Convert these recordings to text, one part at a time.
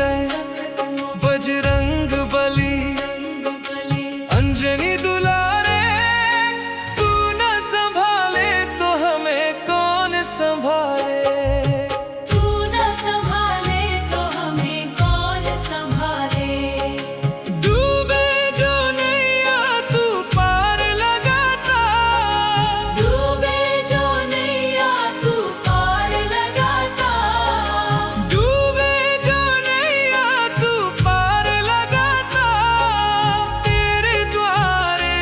मोचन बजरंग बली अंजनी दुलारे, तू न संभाले तो हमें कौन संभाले। तू न संभाले तो हमें कौन संभाले। डूबे जो नैया तू पार लगाता, डूबे जो नैया तू पार लगाता। डूबे जो नैया तू पार लगाता। तेरे द्वारे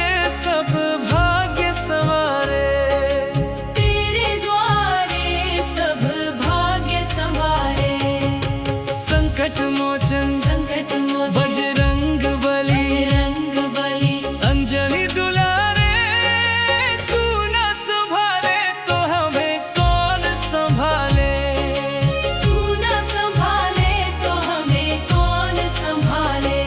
सब भाग्य संवारे, तेरे द्वारे सब भाग्य संवारे। संकट मोचन संकट मोचन बजरंग बली बजरंग बली अंजनी दुलारे, तू न संभाले तो हमें कौन संभाले। तू न संभाले तो हमें कौन संभाले।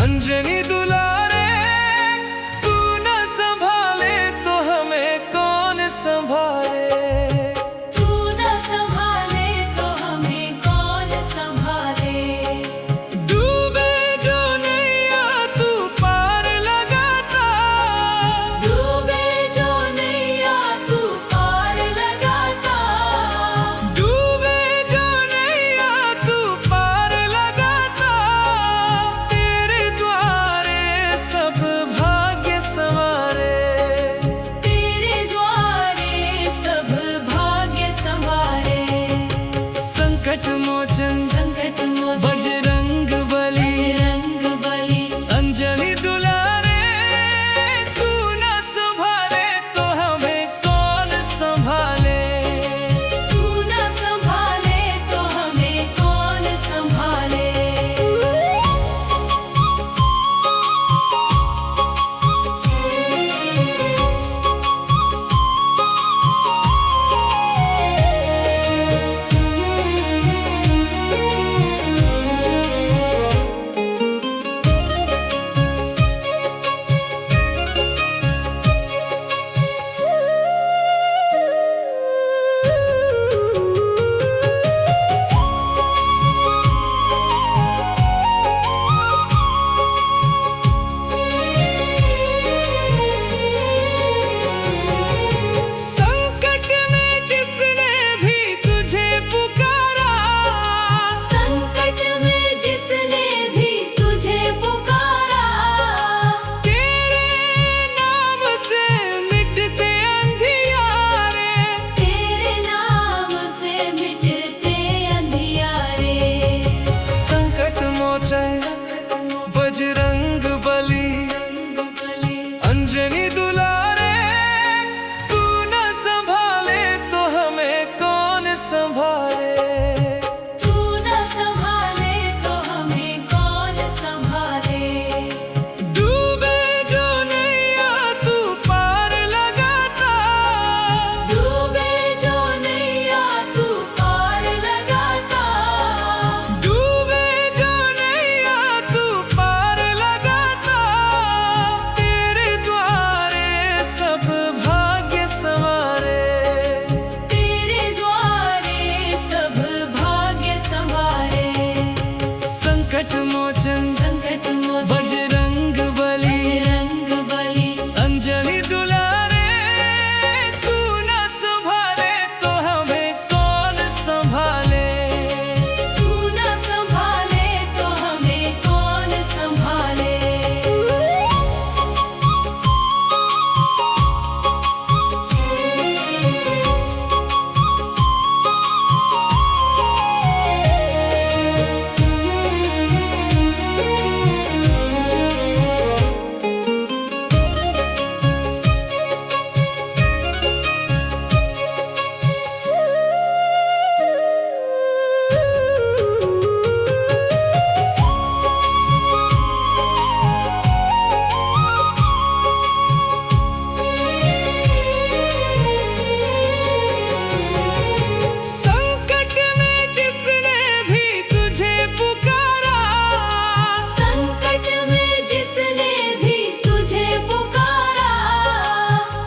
अंजनी दुलारे, तू न संभाले तो हमें कौन संभाले। तू न संभाले तो हमें कौन संभाले। डूबे जो नैया तू पार लगाता, डूबे जो नैया तू पार लगाता। डूबे जो नैया तू पार लगाता। तेरे द्वारे सब भाग्य संवारे, तेरे द्वारे सब भाग्य संवारे। संकट मोचन संकट मोचन बजरंग बली, बजरंग बली। अंजनी दुलारे, तू न संभाले तो हमें कौन संभाले। तू न संभाले तो हमें कौन संभाले। संकट में जिसने भी तुझे पुकारा, संकट में जिसने भी तुझे पुकारा। तेरे नाम से मिटते अंधियारे। तेरे नाम से मिटते अंधियारे। संकट मोचन बजरंग बली, अंजनी दुलारे, तू न संभाले तो हमें कौन संभाले। तू न संभाले तो हमें कौन संभाले। डूबे जो नैया तू पार लगाता। डूबे जो नैया तू पार लगाता। डूबे जो नैया तू पार लगाता। तेरे द्वारे सब भाग्य संवारे, तेरे द्वारे सब भाग्य संवारे। संकट मोचन संकट मोचन बजरंग बली, बजरंग बली। अंजनी दुलारे, तू न संभाले तो हमें कौन संभाले। तू न संभाले तो हमें कौन संभाले। संकट में जिसने भी तुझे पुकारा, संकट में जिसने भी तुझे पुकारा।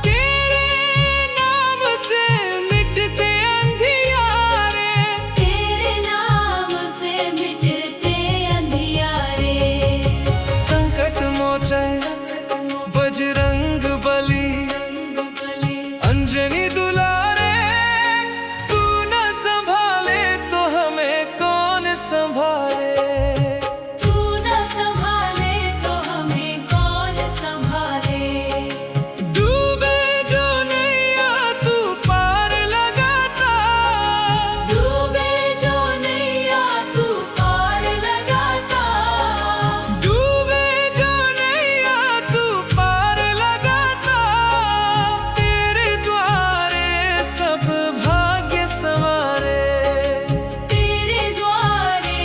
तेरे नाम से मिटते अंधियारे। तेरे नाम से मिटते अंधियारे। संकट मोचन बजरंग बली, अंजनी दुलारे, तू न संभाले तो हमें कौन संभाले। तू न संभाले तो हमें कौन संभाले। डूबे जो नैया तू पार लगाता। डूबे जो नैया तू पार लगाता। डूबे जो नैया तू पार लगाता। तेरे द्वारे सब भाग्य संवारे, तेरे द्वारे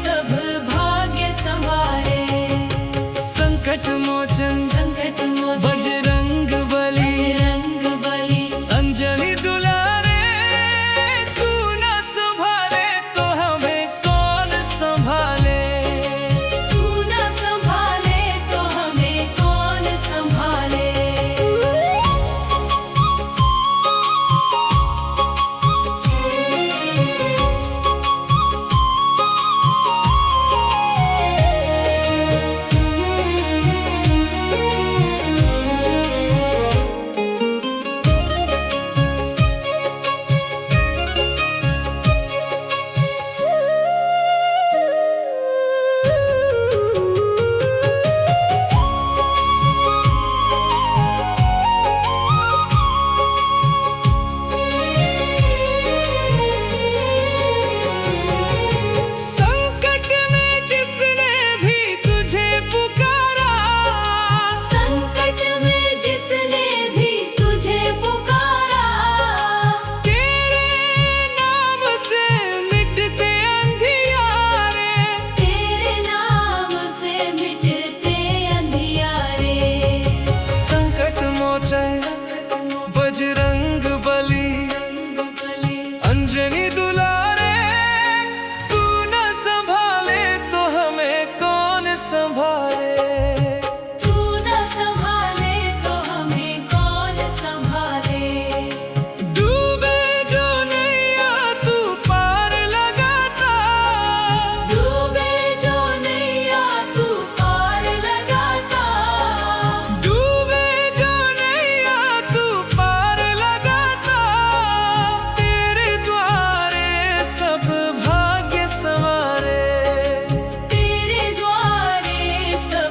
सब भाग्य संवारे। संकट मोचन संकट मोचन बजरंग बली, बजरंग बली। अंजनी दुलारे, तू न संभाले तो हमें कौन संभाले। तू न संभाले संभाले। तू न संभाले तो हमें कौन संभाले। डूबे जो नैया तू पार लगाता, डूबे जो नैया तू पार लगाता। डूबे जो नैया तू पार लगाता। तेरे द्वारे सब भाग्य संवारे। तेरे द्वारे सब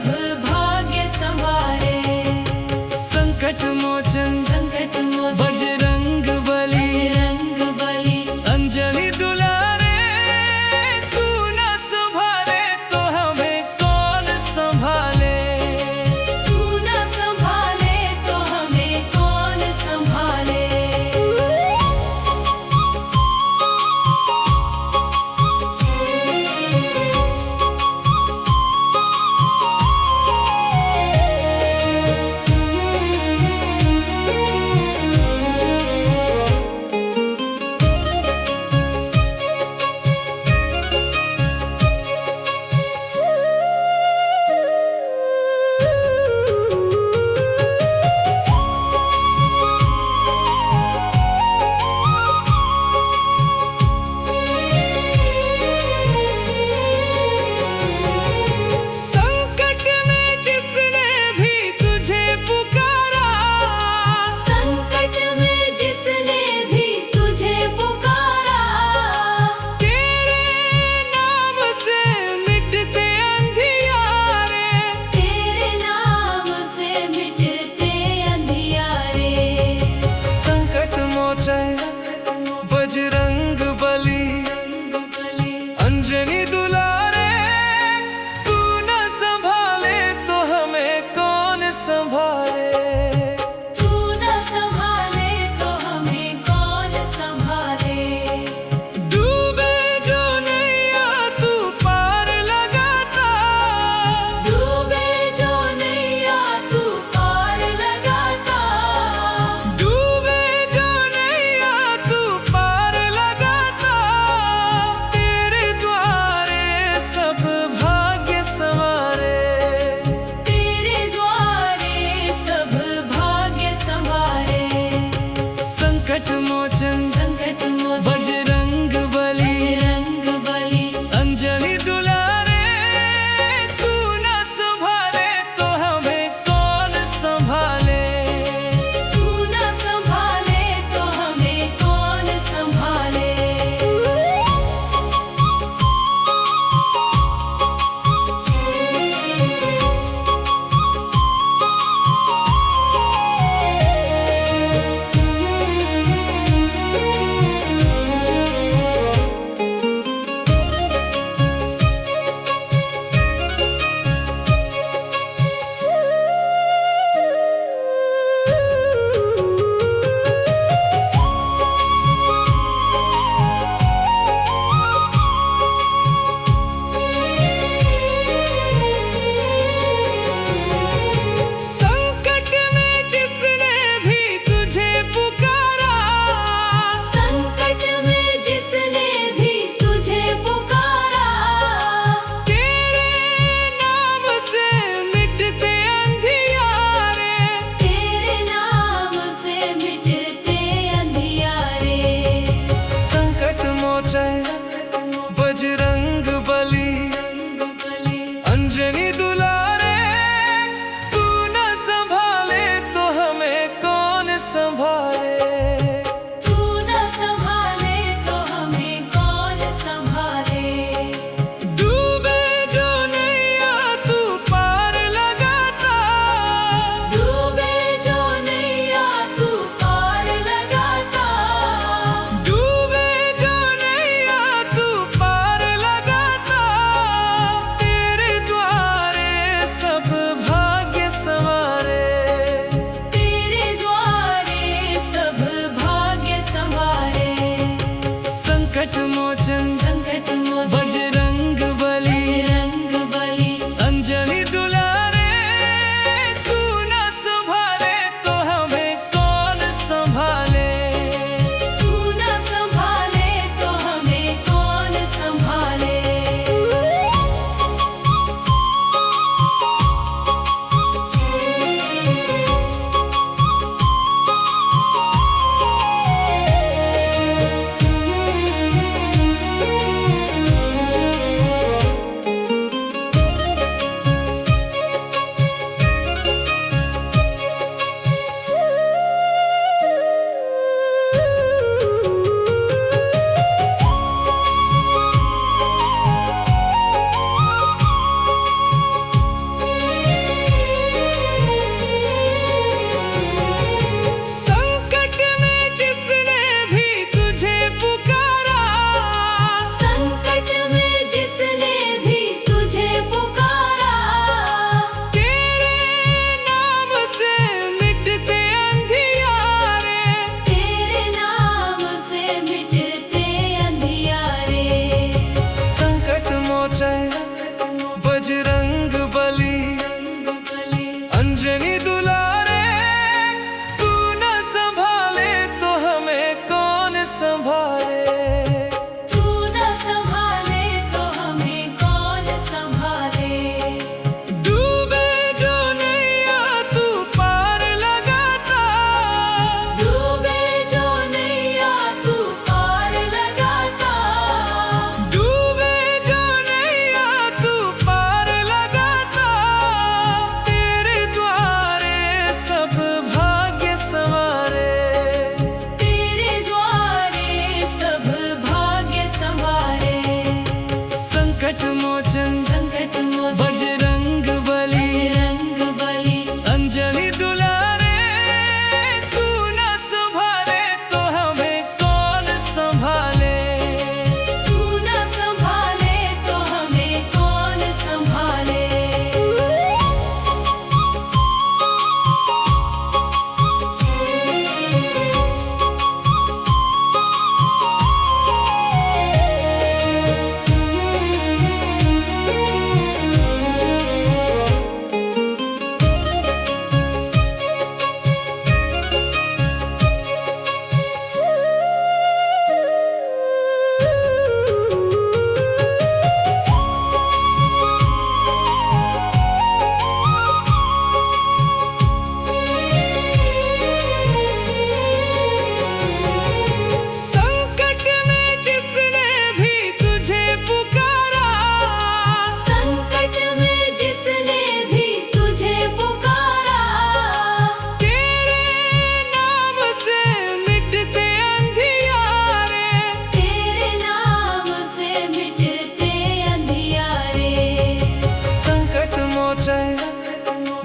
मोचे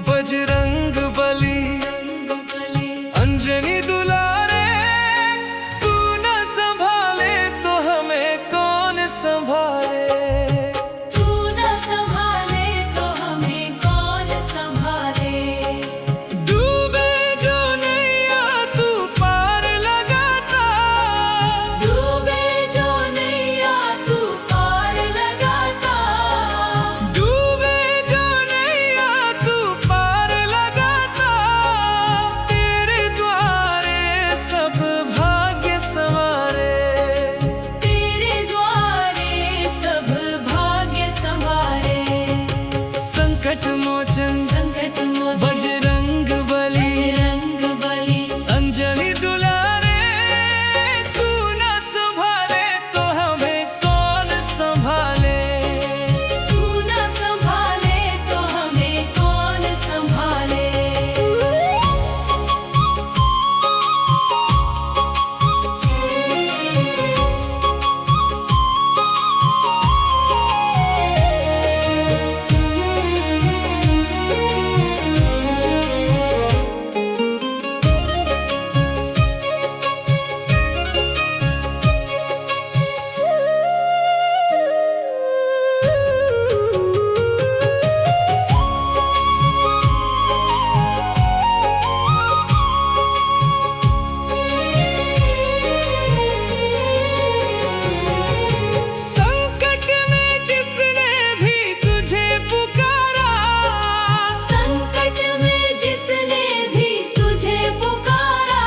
बजरंग बली अंजनी दुलारे, तू न संभाले तो हमें कौन संभाले। तू न संभाले तो हमें कौन संभाले। डूबे जो नैया तू पार लगाता, डूबे जो नैया तू पार लगाता। डूबे जो नैया तू पार लगाता, तेरे द्वारे सब भाग्य संवारे। तेरे द्वारे सब भाग्य संवारे। संकट मोचन संकट मोचन बजरंग बली बजरंग बली अंजनी दुलारे, तू न संभाले तो हमें कौन संभाले। तू न संभाले तो हमें कौन संभाले। संकट में जिसने भी तुझे पुकारा, संकट में जिसने भी तुझे पुकारा।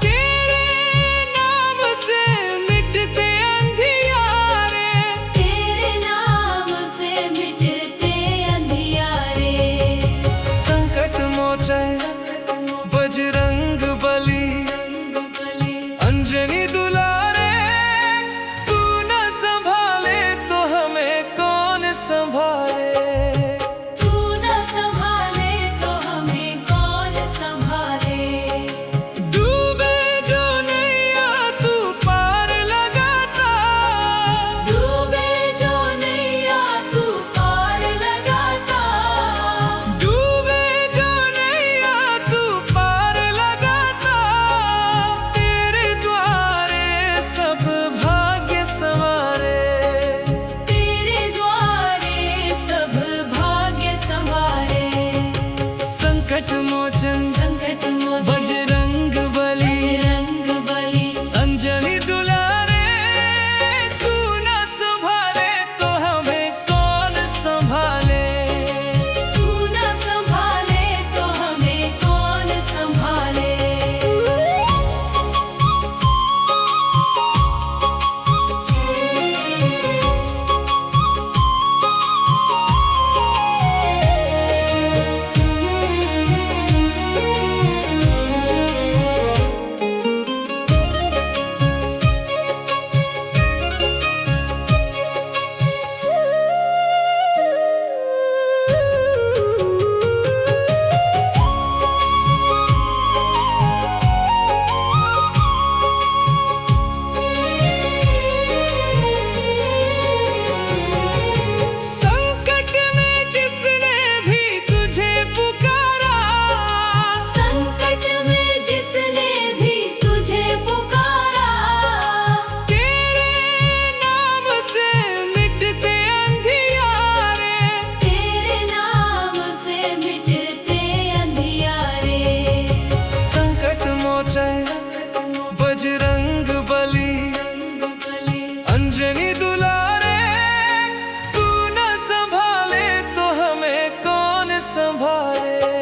तेरे नाम से मिटते अंधियारे। तेरे नाम से मिटते अंधियारे। संकट मोचे बजरंग बली अंजनी दुलारे, तू न संभाले तो हमें कौन संभाले। तू न संभाले तो हमें कौन संभाले। डूबे जो नैया तू पार लगाता, डूबे जो नैया तू पार लगाता। डूबे जो नैया तू पार लगाता, तेरे द्वारे सब भाग्य संवारे। तेरे द्वारे सब भाग्य संवारे। संकट मोचन संकट मोचन बजरंग बली बजरंग बली अंजनी दुलारे, तू न संभाले तो हमें कौन संभाले। तू न संभाले तो हमें कौन संभाले। संकट में जिसने भी तुझे पुकारा, संकट में जिसने भी तुझे पुकारा। तेरे नाम से मिटते अंधियारे। तेरे नाम से मिटते अंधियारे। संकट मोचे बजरंग बली अंजनी दुलारे, तू न संभाले तो हमें कौन संभाले।